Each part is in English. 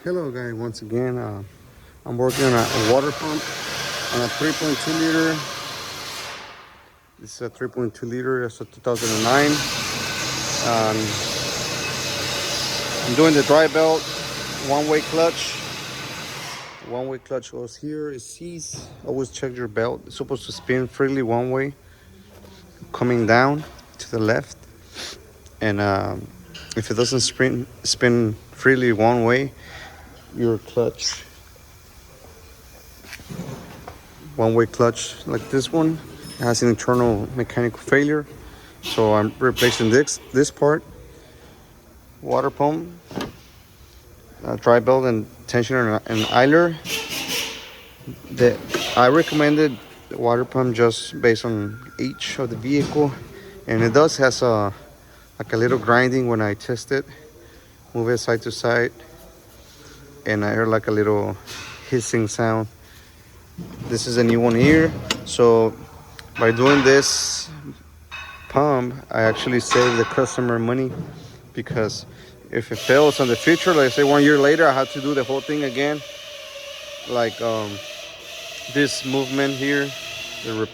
Hello guys, once again, I'm working on a water pump on a 3.2 liter. This is a 3.2 liter, it's a 2009. I'm doing the dry belt, one-way clutch. One-way clutch goes here, it sees, always check your belt. It's supposed to spin freely one way, coming down to the left. And if it doesn't spin freely one way, your clutch, one-way clutch like this one, has an internal mechanical failure. So I'm replacing this part, water pump, dry belt and tensioner and idler. I recommended the water pump just based on each of the vehicle, and it does has like a little grinding when I test it, move it side to side, and I heard like a little hissing sound. This is a new one here, so by doing this pump, I actually save the customer money, because if it fails in the future, like say 1 year later, I have to do the whole thing again. Like this movement here, the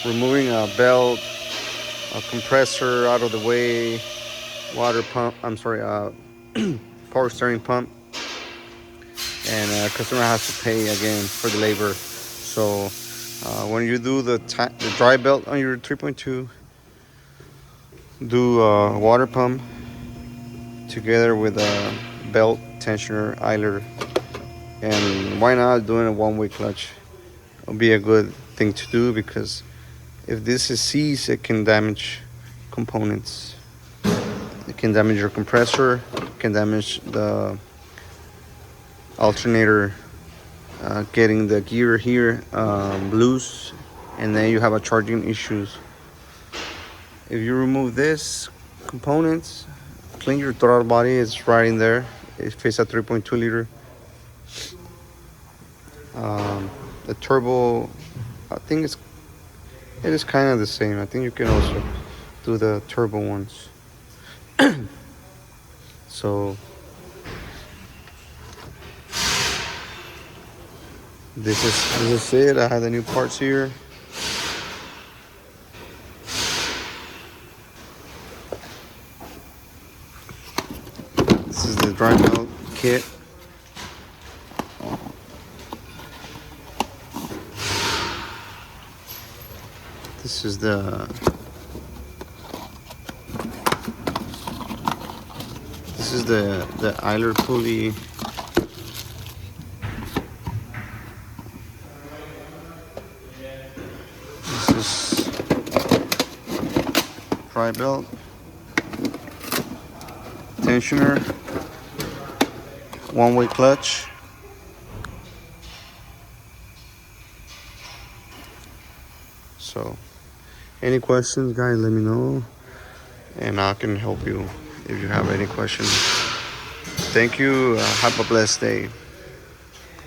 removing a belt, a compressor out of the way, water pump, power steering pump, and customer has to pay again for the labor. So when you do the dry belt on your 3.2, do water pump together with a belt, tensioner, idler, and why not doing a one-way clutch? It'll be a good thing to do, because if this is seized, it can damage components. It can damage your compressor, it can damage the alternator, getting the gear here loose, and then you have a charging issues. If you remove this components, clean your throttle body, it's right in there. It fits a 3.2 liter. The turbo, I think it is kind of the same. I think you can also do the turbo ones. So this is it. I have the new parts here. This is the dry belt kit. This is the idler pulley. This is dry belt, tensioner, one-way clutch. So any questions, guys, let me know, and I can help you if you have any questions. Thank you. Have a blessed day.